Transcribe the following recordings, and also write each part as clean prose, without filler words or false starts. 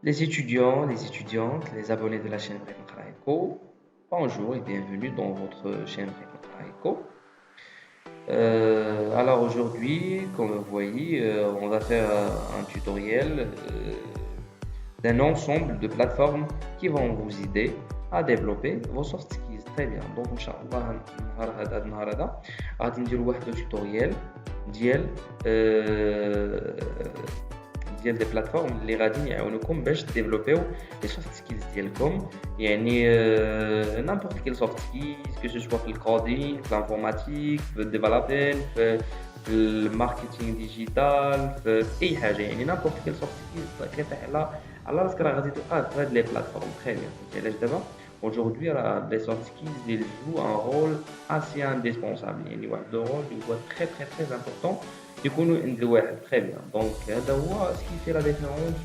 Les étudiants, les étudiantes, les abonnés de la chaîne Précontra Eco, bonjour et bienvenue dans votre chaîne Précontra Eco. Alors aujourd'hui, comme vous voyez, on va faire un tutoriel d'un ensemble de plateformes qui vont vous aider à développer vos soft skills. Très bien. Donc, Inch'Allah, النهار هذا غادي نديرو واحد لو توتوريال ديال ديال دي بلاتفورم اللي غادي يعاونوكم باش ديفلوبيو لي سوفت سكيلز ديالكم يعني نيمبورط كيل سوفت سكيلز كو سو سوا في الكودينغ في الانفورماتيك في الديفلوبين في الماركتينغ ديجيتال في اي حاجه يعني نيمبورط كيل سوفت سكيلز كيطيح على راسك راه غادي تلقاه في هاد لي بلاتفورم تري بيان فهمتي علاش دابا aujourd'hui les soft skills ils jouent un rôle assez indispensable يعني واحد le rôle il doit très très très important يكونوا عند الواحد très bien donc هذا هو ce qui fait la différence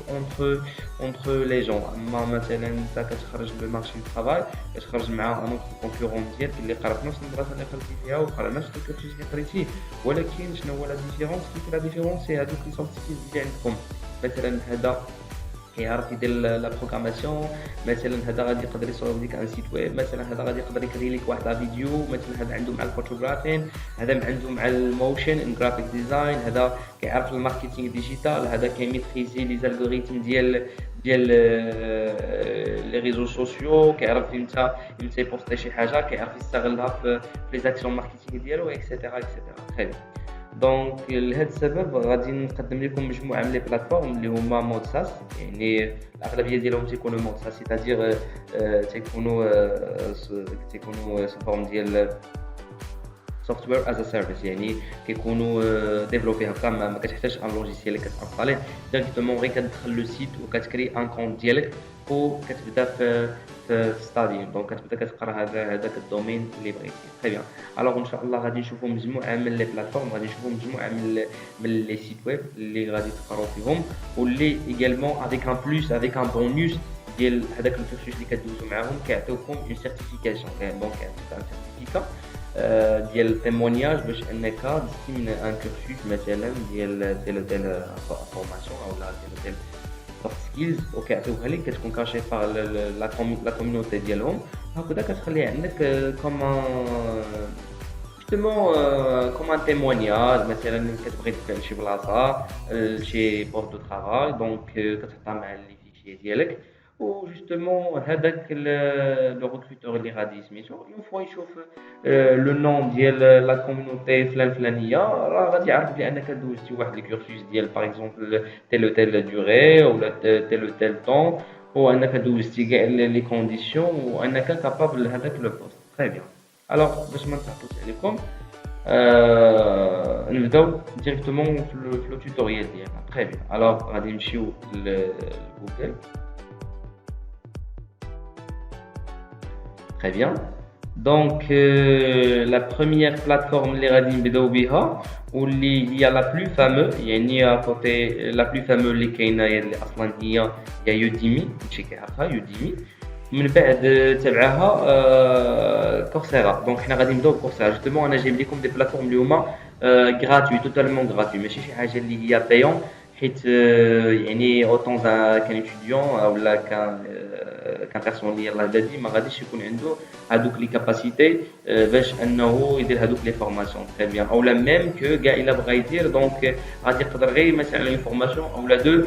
entre les gens اما مثلا انت كتخرج للمارشي دو travail كتخرج مع ان اوتر كونكورون ديالك اللي قرا في نفس المدرسه اللي قريتي فيها وقرا نفس الكورسوس اللي قريتيه ولكن شنو هو لا ديفيرونس كيف لا ديفيرونس هي هذوك لي سوفت سكيلز اللي عندكم مثلا هذا يعرف يدير لا بروغراماسيون مثلا هذا غادي يقدر يصاوب لك ان سيت ويب مثلا هذا غادي يقدر يكري لك واحد لا فيديو مثلا هذا عنده مع الفوتوغرافين هذا عنده مع الموشن الجرافيك ديزاين هذا كيعرف الماركتينغ ديجيتال هذا كيميتريزي لي زالغوريثم ديال لي ريزو سوسيو كيعرف امتى يبوستي شي حاجه كيعرف يستغلها في لي زاكسيون ماركتينغ ديالو اكسيتيرا اكسيتيرا تري دونك لهذا السبب غادي نقدم لكم مجموعه من لي بلاتفورم اللي هما مود ساس يعني الاغلبيه ديالهم تيكونوا مود ساس سيتادير تيكونوا فورم ديال سوفتوير از سيرفيس يعني كيكونوا ديفلوبي هكا ما كتحتاجش ان لوجيسيال اللي كتانستاليه ديريكتومون غير كتدخل لو سيت وكتكري ان كونت ديالك وكتبدا في ستادي دونك كتبدا كتقرا هذاك الدومين اللي بغيتي تري بيان الوغ ان شاء الله غادي نشوفوا مجموعه من لي بلاتفورم غادي نشوفوا مجموعه من لي سيت ويب اللي غادي تقراو فيهم واللي ايغالمون افيك ان بلوس افيك ان بونوس ديال هذاك الكورسوس اللي كدوزو معاهم كيعطيوكم اون سيرتيفيكاسيون دونك كيعطيوك ان سيرتيفيكا ديال témoignage باش انك دزتي من ان كورسوس مثلا ديال تيل فورماسيون او لا تيل سوفت سكيلز وكيعطيوها لك كتكون كاشي باغ لا كوميونيتي ديالهم هكذا كتخليها عندك كوم جوستومون كوم ان témoignage مثلا كتبغي تبيع لشي بلاصه لشي بوست دو طرافاي دونك كتحطها مع لي فيشي ديالك وجوستومون هذاك لو ريكروتور اللي غادي سميتو اون فوا يشوف لو نون ديال لا كوميونيتي فلان فلانيه راه غادي يعرف بانك دوزتي واحد الكورسوس ديال باغ اكزومبل تيل او تيل ديوري ولا تيل او تيل طون وانك دوزتي كاع لي كونديسيون وانك كابابل لهذاك لو بوست تري بيان الوغ باش ما نطولش عليكم نبداو ديريكتومون في لو توتوريال ديالنا تري بيان الوغ غادي نمشيو لجوجل Très bien. Donc, la première plateforme اللي غادي نبداو بها واللي هي لا بلو فامو يعني à côté لا بلو فامو اللي كاينه هي اللي اصلا هي يوديمي كلشي كيعرفها يوديمي من بعد تبعها كورسيرا دونك حنا غادي نبداو بكورسيرا جوستومون انا جايب لكم دي بلاتفورم اللي هما غراتوي توتالمون غراتوي ماشي شي حاجه اللي هي بايون حيت يعني اوتون كان اتيديون ولا كان بيرسون اللي يلاه بادي ما غاديش يكون عنده هذوك لي كاباسيتي باش انه يدير هذوك لي فورماسيون تري بيان اولا ميم كو كاع الا بغا يدير دونك غادي يقدر غير مثلا اون فورماسيون اولا دو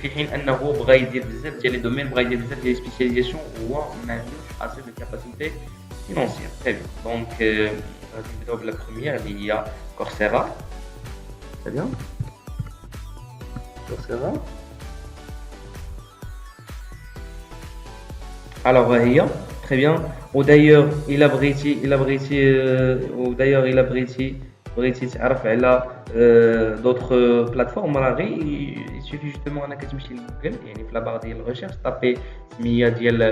في حين انه بغا يدير بزاف ديال لي دومين بغا يدير بزاف ديال سبيسياليزاسيون وهو ما عندوش اسي دو كاباسيتي فينونسيير تري بيان دونك غادي نبداو بلا بروميير اللي هي كورسيرا تري بيان كورسيرا Alors, très bien. Ou d'ailleurs, بغيتي تعرف على d'autres plateformes راه غير il suffit justement انك تمشي لجوجل يعني في لابار ديال الريشيرش طابي سميه ديال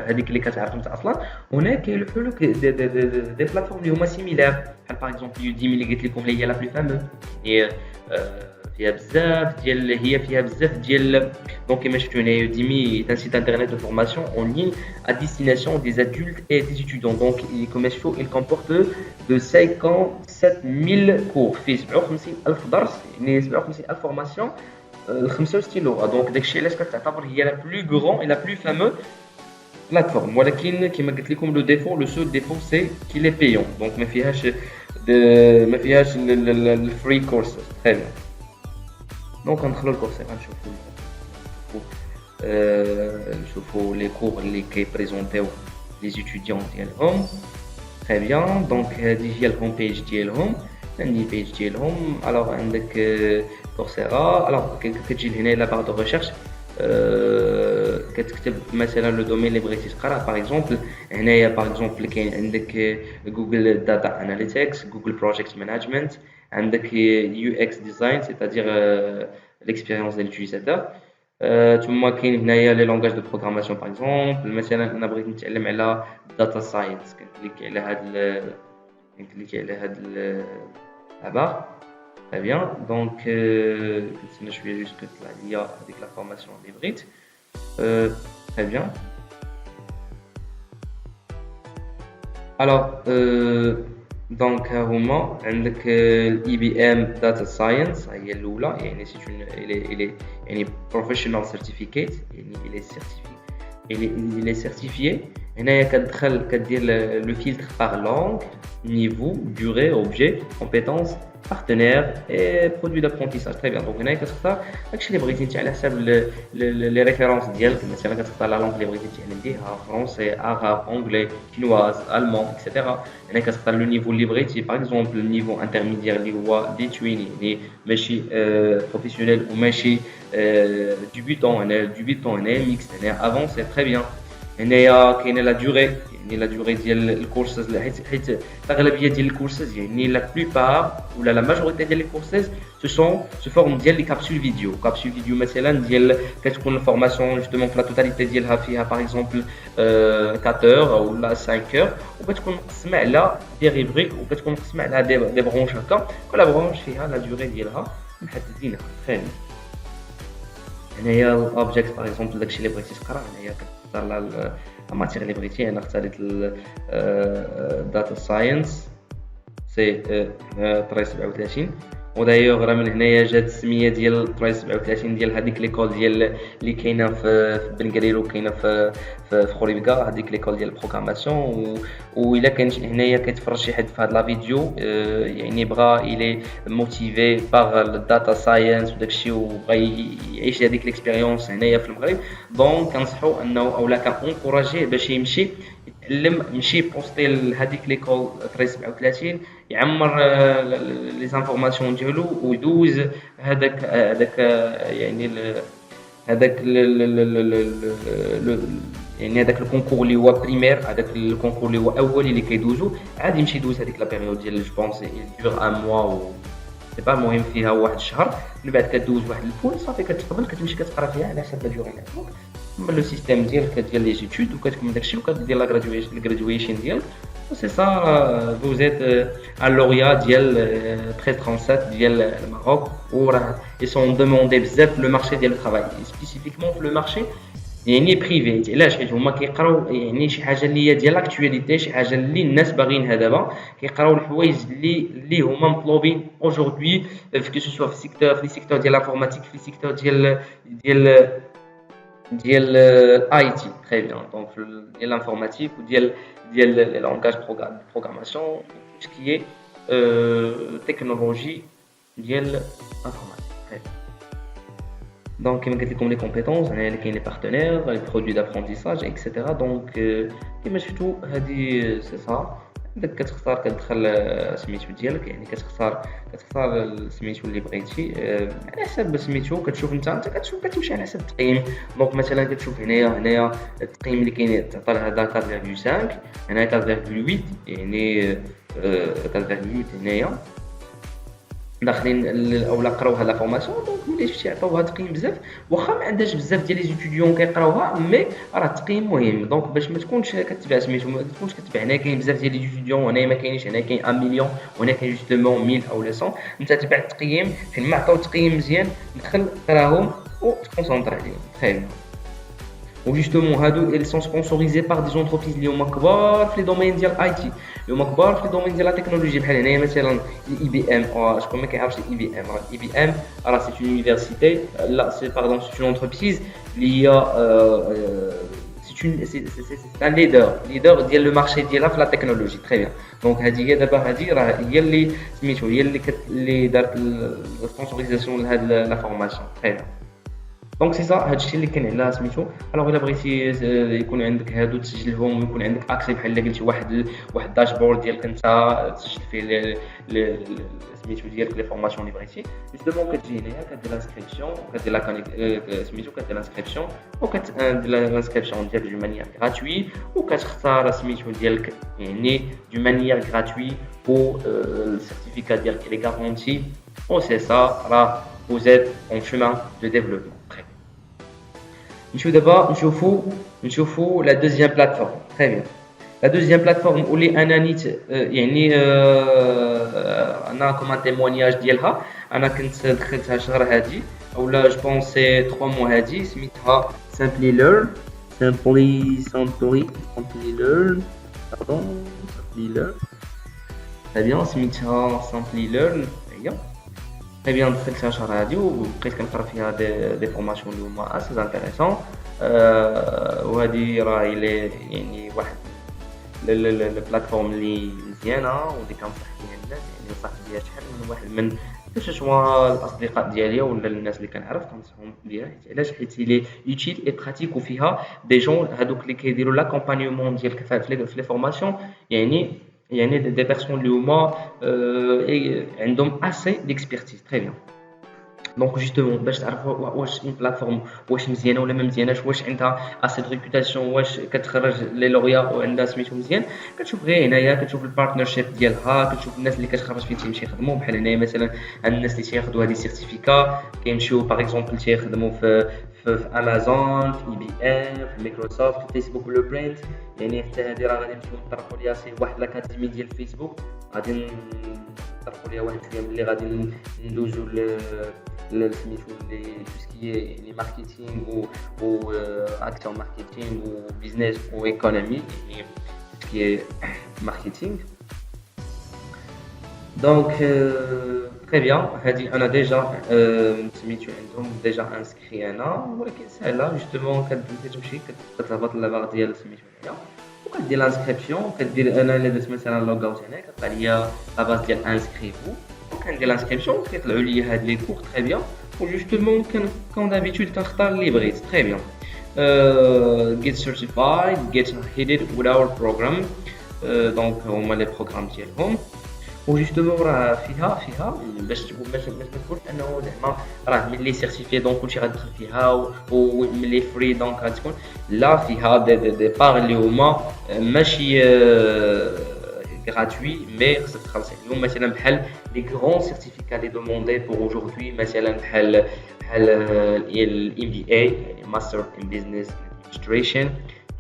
هذيك اللي كتعرف انت اصلا هناك كيلوحوا لك دي بلاتفورم اللي هما سيميلار بحال باغ اكزومبل يوديمي اللي قلت لكم اللي هي لا بلو فامو هي فيها بزاف ديال donc كما شفتوا هنا يوديمي est un site internet de formation en ligne à destination des adultes et des étudiants donc كما شفتوا il comporte de 57 000 cours فيه 57 ألف درس يعني 57 ألف فورماسيون ال 65 لغه. دونك داكشي علاش كتعتبر هي لا بلو غران اي لا بلو فامو بلاتفورم. ولكن كما قلت لكم لو ديفو، لو سول ديفو سي كيل اي بايون. دونك ما فيهاش الفري كورسز. تري بيان. دونك ندخلوا الكورسيرا نشوفوا لي كور اللي كيبريزونطيو لي ستوديون ديالهم. تري بيان. دونك هذه هي الهوم بيج ديالهم، اللاندين بيج ديالهم. الوغ عندك كورسيرا. الوغ كتجي لهنا لا باغ دو ريشيرش، كتكتب مثلا لو دومين اللي بغيتي تقرا. باغ اكزومبل هنايا باغ اكزومبل كاين عندك جوجل داتا اناليتكس، جوجل بروجيكت مانجمنت، عندك يو اكس ديزاين سيتادير l'expérience de l'utilisateur. ثم كاين هنايا لي لونغاج دو بروغراماسيون. باغ اكزومبل مثلا انا بغيت نتعلم على داتا ساينس، كنكليكي على هاد لابا. Très bien, donc je vais juste là, il y a avec la formation des briques. Très bien. Alors, donc عندك IBM Data Science هي الأولى، يعني il est professional certificate، يعني il est certifié. هنايا كدير le filtre par langue, niveau, durée, objet, compétence, partenaire et produit d'apprentissage. Très bien. Donc هنايا كتختار داكشي اللي بغيتي انت على حساب لي ريفيرونس ديالك. مثلا كتختار لا لونغ اللي بغيتي تعلم بها، فرونسي، عرب، انجلي، شينواز، المون اكسيتيرا. هنا كتختار لو نيفو اللي بغيتي. باغ اكزومبل النيفو انترميديير اللي هو دي توين، يعني ماشي بروفيسيونيل وماشي ديبيتون. هنا ديبيتون، هنا ميكس، هنا افونسي. تري بيان. هنايا كاينه لا دوري، يعني لا دوري ديال الكورسز، حيت الاغلبيه ديال الكورسز، يعني لا بلوبار ولا لا ماجوريتي ديال لي كورسز سو فورم ديال لي كابسول فيديو. كابسول فيديو مثلا ديال كتكون الفورماسيون جوستومون في لا توتاليتي ديالها فيها باغ اكزومبل 4 اور ولا 5 اور، وكتكون مقسمه على دي ريبريك، وكتكون مقسمه على دي برونش هكا. كل برونش فيها لا دوري ديالها محددينها. خير هنايا الاوبجيكت باغ اكزومبل داكشي اللي بغيتي تقرا، هنايا كتختار لا ماتير اللي بغيتي. انا اختاريت داتا ساينس سي 337. ودايوغ راه من هنايا جات السميه ديال 337 ديال هذيك ليكول ديال اللي كاينه في بن قرير وكاينه في خوريبكا، هذيك ليكول ديال البروغراماسيون. والا كان هنايا كيتفرج شي حد في هاد لا فيديو، يعني بغا الي موتيفي باغ الداتا ساينس وداكشي، وبغى يعيش هذيك ليكسبيريونس هنايا في المغرب، دونك كنصحو انه اولا كنكوراجيه باش يمشي يتعلم، مشي بوستي لهذيك ليكول 337، يعمر لي زانفورماسيون ديالو ويدوز هذاك يعني هذاك يعني هذاك الكونكور اللي هو بريمير، هذاك الكونكور اللي هو اولي اللي كيدوزو، عاد يمشي يدوز هذيك لا بيريود ديال جو بونس دور ان موا و سي با المهم فيها واحد الشهر. من بعد كدوز واحد الفول صافي كتقبل كتمشي كتقرا فيها على حسب الجوري ديالك من لو سيستيم ديالك ديال لي زيتود، وكتكمل داكشي وكدير لا غراديويشن ديالك. سي سا vous êtes à lauréat ديال 1337 ديال المغرب. وراه ils sont demandés بزاف لو مارشي ديال الترافاي سبيسيفيكمون في لو مارشي يعني بريفي. علاش؟ حيت هما كيقراو يعني شي حاجه اللي هي ديال لاكtualité، شي حاجه اللي الناس باغيينها دابا، كيقراو الحوايج اللي هما مطلوبين اوجوردي في كو سوا في لي سيكتور ديال لافورماتيك، في لي سيكتور ديال اي تي. تري بيان. دونك ديال لانفورماتيك وديال لي لونغاج بروغراماسيون، كي تكنولوجي ديال انفورماتيك. Donc, comme je vous les compétences, il y a les partenaires, les produits d'apprentissage, etc. Donc, comme je tout, c'est ça. كتختار كتدخل سميتو ديالك، يعني كتختار سميتو اللي بغيتي على حسب سميتو. كتشوف انت كتمشي على حسب التقييم. دونك مثلا كتشوف هنايا التقييم اللي كاين تعطى هذا 4.5، هنايا 4.8، يعني 4.8 هنايا داخلين اولا قراو هاد لا فورماسيون. دونك ملي شفتي عطاوها تقييم بزاف، واخا ما عندهاش بزاف ديال لي ستوديون كيقراوها، مي راه التقييم مهم. دونك باش ما تكونش كتبع سميتو، ما تكونش كتبع هنا كاين بزاف ديال لي ستوديون وهنا ما كاينش، هنا كاين 1 مليون وهنا كاين جوستومون 1000 او 100. انت تبع التقييم، فين ما عطاو تقييم مزيان دخل قراهم وتكونسونطر عليهم. تري وجوستومون هادو ils sont sponsorisés par des entreprises اللي هما كبار في لي دومين ديال اي تي، اللي هما كبار في لي دومين ديال لا تكنولوجي. بحال هنايا مثلا اي بي ام، شكون ما كيعرفش اي بي ام؟ راه اي بي ام راه سي اون يونيفرسيتي، لا سي باردون سي اون entreprise اللي هي c'est un leader ديال لو مارشي ديالها في لا تكنولوجي. تري بيان. دونك هذه هي دابا، هذه راه هي اللي سميتو، هي اللي دارت السبونسوريزاسيون لهاد لا فورماسيون. تري بيان. دونك سي سا، هادشي اللي كاين على سميتو. الوغ الا بغيتي يكون عندك هادو تسجلهم، ويكون عندك اكسي بحال قلتي واحد داشبورد ديالك انت تسجل فيه سميتو ديالك لي فورماسيون اللي بغيتي. جوستومون كتجي هنايا كدير لانسكريبسيون، وكدير لا سميتو كدير لانسكريبسيون، وكتدير لانسكريبسيون ديالك دو مانيير غراتوي، وكتختار سميتو ديالك يعني دو مانيير غراتوي، و السيرتيفيكات ديالك لي غارونتي. و سي سا، راه vous êtes en chemin de développement. Très bien. نمشيو دابا نشوفوا la deuxième plateforme. Très bien. La deuxième plateforme اللي انا نيت يعني انا كوم témoignage ديالها، انا كنت دخلتها شهر هادي اولا جو بونس سي 3 موا هادي، سميتها Simply Learn. Simply Learn. Pardon. Simply Learn. Très bien. سميتها Simply Learn. هي très bien. دخلتها شهر هادي وبقيت كنقرا فيها دي فورماسيون اللي هما اساس انتريسون. وهادي راهي يعني واحد البلاتفورم اللي مزيانه واللي كنصح بها الناس، يعني نصح بها شحال من واحد من سواء الاصدقاء ديالي ولا الناس اللي كنعرف كنصحهم بها. علاش؟ حيت لي يوتيل اي براتيك، وفيها دي جون هادوك اللي كيديروا لاكومبانيومون ديالك في لي فورماسيون، يعني دي بيرسون اللي هما عندهم اسي ديكسبيرتيز. تري بيان. دونك جوستومون باش تعرفوا واش اون بلاتفورم واش مزيانه ولا ما مزياناش، واش عندها اسي دو ريبوتاسيون، واش كتخرج لي لوريا وعندها سميتو مزيان، كتشوف غير هنايا، كتشوف البارتنرشيب ديالها، كتشوف الناس اللي كتخرج فين تيمشي يخدموا. بحال هنايا مثلا الناس اللي تياخذوا هذه السيرتيفيكا كيمشيو باغ اكزومبل تيخدموا في امازون، في اي بي ام، في مايكروسوفت، في فيسبوك بلو برينت. يعني حتى هذه راه غادي نمشيو نطرقوا ليها، سي واحد لاكاديمي ديال فيسبوك، غادي نطرقوا ليها واحد اليوم اللي غادي ندوزو سميتو لي تو سكي يعني ماركتينغ و اكتور ماركتينغ وبيزنس وايكونومي، يعني تو سكي ماركتينغ. دونك تري بيان. هادي انا ديجا سميتو عندهم ديجا انسكري انا، ولكن سهله. جوستومون كتمشي كتهبط لاباغ ديال سميتو هنايا، وكدير لانسكريبسيون، كدير انا اللي درت مثلا لوغ اوت هنا، كطلع ليا لاباز ديال انسكريفو، وكندير لانسكريبسيون كيطلعوا لي هاد لي كور. تري بيان. وجوستومون كون دابيتود كنختار اللي بغيت. تري بيان. get certified, get headed with our program. دونك هما لي بروغرام ديالهم. وجوستومون راه فيها باش ما تقولش انه زعما راه ملي سيرتيفي دونك كلشي غتدخل فيها وملي فري دونك غتكون، لا فيها دي بار اللي هما ماشي gratuit mais خصك تخلص عليهم. مثلا بحال لي غران سيرتيفيكا لي دوموندي بور اوجوردي، مثلا بحال الام بي اي يعني ماستر ان بيزنس ادمنستريشن،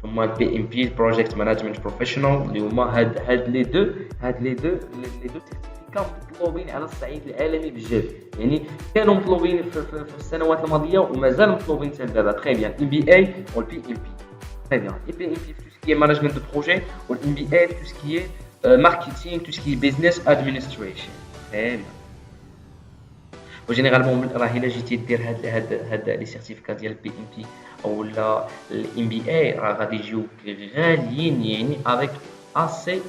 ثم البي ام بي بروجيكت مانجمنت بروفيشنال، اللي هما هاد لي دو سيرتيفيكا مطلوبين على الصعيد العالمي بجد. يعني كانوا مطلوبين في السنوات الماضيه ومازال مطلوبين حتى دابا. تري بيان. ام بي اي والبي ام بي. تري بيان. البي ام بي في tout ce qui est management de projet، والام بي اي tout ce qui est marketing, tout ce qui est business administration. Très bien. وجينيرالمون راه الا جيتي دير هاد لي سيرتيفيكات ديال البي ام بي اولا الام بي اي راه غادي يجيوك غاليين، يعني افيك اسي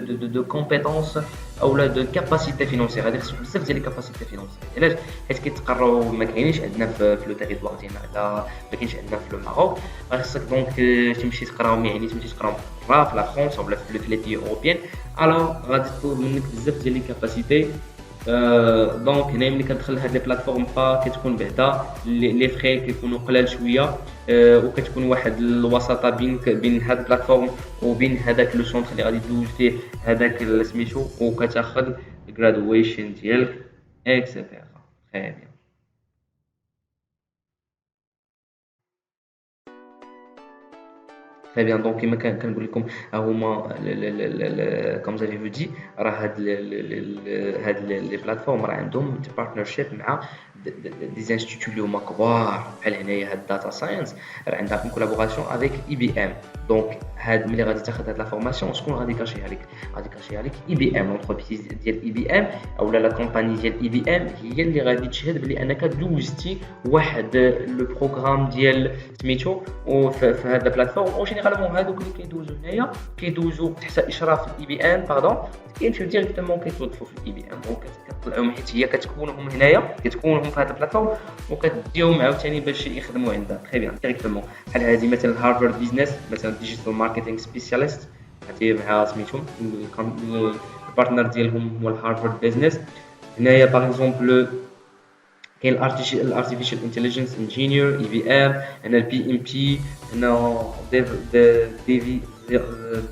دو كومبيتونس اولا دو كاباسيتي فينونسيير. غادي خصك بزاف ديال لي كاباسيتي فينونسيير. علاش؟ حيت كيتقراو ما كاينينش عندنا في لو تيريتوار ديالنا، لا ما كاينش عندنا في المغرب. خصك دونك تمشي تقراهم، يعني تمشي تقراهم في لا فرنسا ولا في لي بيي اوروبيان. الوغ غادي تطلب منك بزاف ديال لي كاباسيتي. دونك هنا ملي كتدخل لهاد لي بلاتفورم كتكون بعدا لي فري كيكونوا قلال شويه، وكتكون واحد الوساطه بين هاد البلاتفورم وبين هذاك لو سونتر اللي غادي دوز فيه هذاك سميتو، وكتاخذ الجرادويشن ديالك اكسيتيرا. تري بيان. تري بيان. دونك كيما كنقول لكم ها هما كوم جافي فو دي، راه هاد لي بلاتفورم راه عندهم بارتنرشيب مع des instituts اللي هما كبار بحال هنايا هاد داتا ساينس راه عندها اون كولابوراسيون افيك اي بي ام. دونك هاد ملي غادي تاخذ هاد لا فورماسيون شكون غادي كاشيها لك؟ غادي كاشيها لك اي بي ام، لونتربريز ديال اي بي ام اولا لا كومباني ديال اي بي ام هي اللي غادي تشهد بلي انك دوزتي واحد لو بروغرام ديال سميتو في هاد البلاتفورم. او جينيرالمون هادوك اللي كيدوزو هنايا كيدوزو تحت اشراف الاي بي ام باردون، كيمشيو ديريكتومون كيتوظفوا في الاي بي ام. دونك كتطلعوهم حيت هي كتكونهم هنايا، كتكونهم في هذا البلاتفورم وكتديهم عاوتاني باش يخدموا عندها تري بيان ديريكتومون. بحال هذه مثلا هارفارد بيزنس مثلا ديجيتال ماركتينغ سبيسياليست هذه مع سميتهم البارتنر ديالهم هو الهارفارد بيزنس. هنايا باغ اكزومبل كاين الارتيفيشال انتليجنس انجينير اي بي ام، هنا البي ام بي، هنا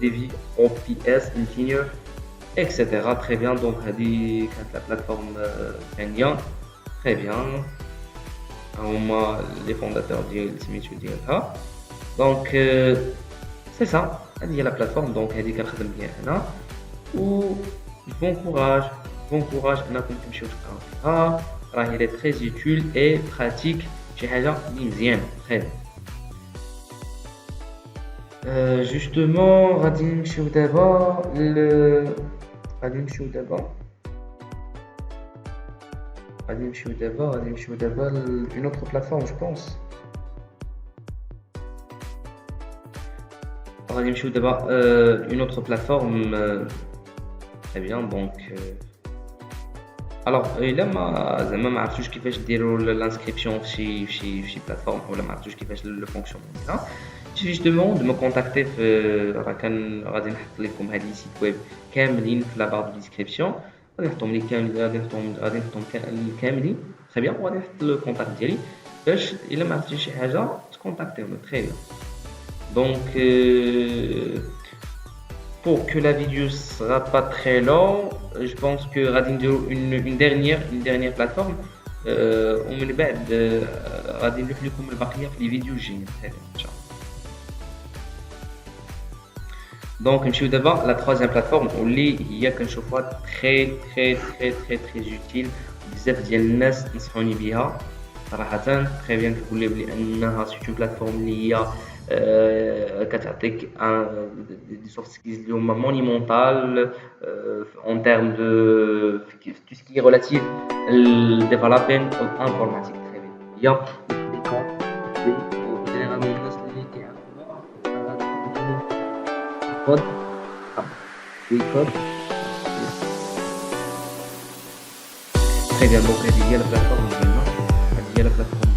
ديفي او بي اس انجينير اكسيتيرا تري بيان. دونك هذه كانت لا بلاتفورم انديان تري بيان، هما لي فونداتور ديال سميتو ديالها. دونك سي سا هذه هي لا بلاتفورم. دونك هذه كنخدم بها انا و بون كوراج انكم تمشيو تقراو فيها، راهي لي تري يوتيل اي براتيك، شي حاجه اللي مزيانه تري. جوستومون غادي نمشيو دابا غادي نمشيو دابا لune autre plateforme je pense. غادي نمشيو دابا une autre plateforme très bien. donc alors الا ما زعما ما عرفتوش كيفاش ديروا لانسكريبسيون في شي بلاتفورم ولا ما عرفتوش كيفاش لو فونكسيون ديالها، جوستومون دو مو كونتاكتي في راه كان غادي نحط لكم هاد لي سيت ويب كاملين في لا بار دو ديسكريبسيون، غادي نحطهم لك كاملين، غادي نحطهم كاملين تري بيان، وغادي نحط لو كونتاكت ديالي باش الا ما عرفتي شي حاجه تكونتاكتيوني تري بيان. دونك pour que la vidéo sera pas très long, je pense que غادي نديرو une dernière plateforme ومن بعد غادي نلوح لكم البقيه في لي فيديو الجايين ان شاء الله. دونك نمشيو دابا لا troisième plateforme واللي هي كنشوفها très utile، بزاف ديال الناس نصحوني بها صراحه تري بيان. كنقول لي بلي انها سي اون بلاتفورم اللي هي كتعطيك دي سوفت سكيلز اللي هما مونيمونتال en termes de tout ce qui est relatif au développement informatique très bien. Il y a des camps généralement الناس اللي كيعرفوها كود كود très bien. donc هذه هي البلاتفورم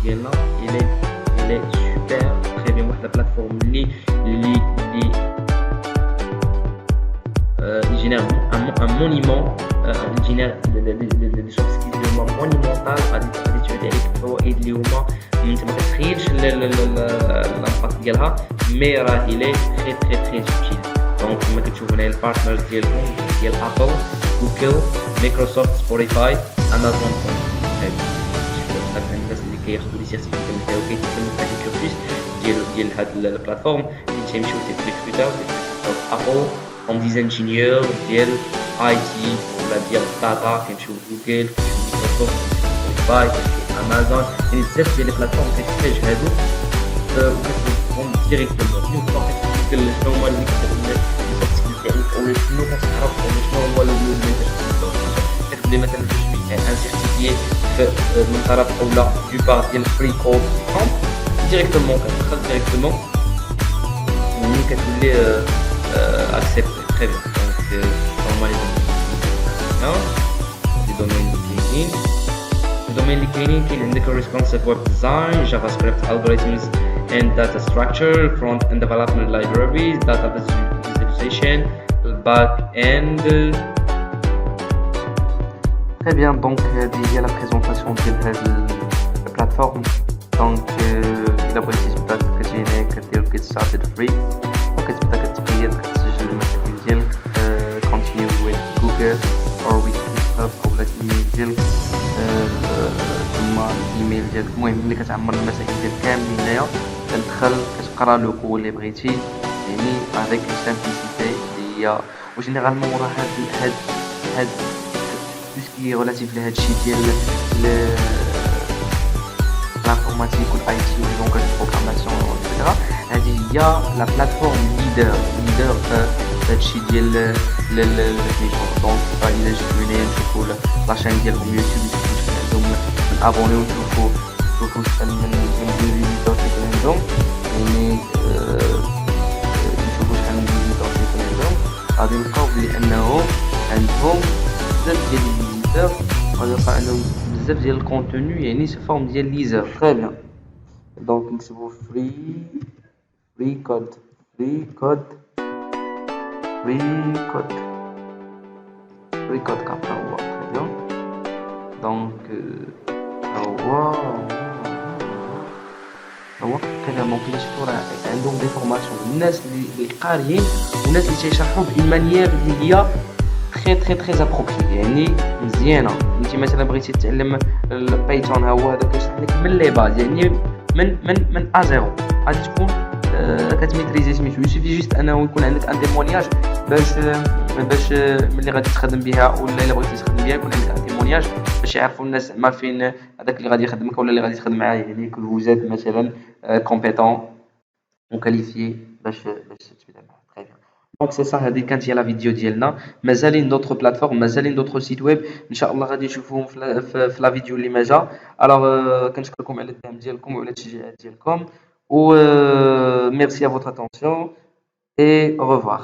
ديالنا، il est super très bien. واحد البلاتفورم اللي génère un monument génère des soft skills اللي هما مونيمونتال، غادي تعطي عليك الفوائد اللي هما انت ما كتخيلش الامباكت ديالها، مي راه لي تري يوتيل. دونك كما كتشوفوا هنا البارتنرز ديالهم ديال ابل، جوجل، مايكروسوفت، سبوتيفاي، امازون. الناس اللي كياخذوا لي سيرتيفيكات نتاعو كيتكلموا في هاد الكورسوس ديال هاد البلاتفورم اللي تيمشيو تيكريكروتاو ابل اون ديزاينجينيور ديال اي تي ولا ديال داتا، كيمشيو جوجل، كيمشيو مايكروسوفت، سبوتيفاي، امازون. يعني بزاف ديال البلاتفورم كيحتاج هادو وكتكون ديريكتومون جوجل شنو هما اللي كتعلم ولا شنو كتعرف ولا شنو هو كتبدا مثلا ان سيرتيفيي من طرف اولا دو بار ديال فري كود ديريكتومون كتدخل ديريكتومون وملي كتولي اكسبت تري بيان. دونك هما لي دومين اللي كاينين كاين عندك responsive web design، javascript algorithms and data structure، front end development libraries، data visualization، back end. Très bien, donc il y a la présentation de la plateforme. Donc il a précisé que tu es started free. Donc tu peux تقيد كتسجل المشاكل ديالك continue with Google or with GitHub او الايميل ديالك ثم الايميل ديالك. المهم ملي كتعمر المسائل ديالك كاملين هنايا كتدخل كتقرا لو كود اللي بغيتي، يعني avec une simplicité اللي هي وجينيرالمون راه هاد tout ce qui est relatif لهاد الشيء ديال l'informatique والاي تي واللونغاج دو بروغراماسيون اكسترا. هذه هي لا بلاتفورم ليدر في هادشي ديال سميتو. دونك الا جيت منين نشوفوا لاشين ديالهم يوتيوب يشوفوا شحال عندهم من ابوني ونشوفوا شحال من فيزيتور كيكون عندهم، يعني نشوفوا شحال من فيزيتور كيكون عندهم. غادي نلقاو بلي انهم عندهم بزاف ديال الفيزيتور، غادي نلقاو عندهم بزاف ديال الكونتوني، يعني سو فورم ديال ليزر. تري بيان. دونك نكتبوا فري كود كابا هو تري بيان. دونك هو كلامهم كيما شفتوا راه عندهم دي فورماسيون، الناس اللي قاريين والناس اللي تيشرحوا بإون مانيير اللي هي تري ابروبري، يعني مزيانه. انت مثلا بغيتي تتعلم البايثون، ها هو هذا كيشرح لك من لي باز، يعني من ا زيرو غادي تكون كتميتريزي سميتو. يسوفي جوست انه يكون عندك ان تيمونياج باش ملي غادي تخدم بها، ولا الا بغيتي تخدم بها يكون عندك ان تيمونياج باش يعرفوا الناس زعما فين هذاك اللي غادي يخدمك ولا اللي غادي تخدم معاه، يعني كل وزاد مثلا كومبيتون وكاليفيي باش تبدا معاه. تري بيان. دونك سي صا، هذه كانت هي لا فيديو ديالنا. مازالين دوطخ بلاتفورم، مازالين دوطخ سيت ويب، ان شاء الله غادي نشوفوهم في لا فيديو اللي ما جا. الوغ كنشكركم على الدعم ديالكم وعلى التشجيعات ديالكم، و ميرسي ا فوتر اتونسيون اي au revoir.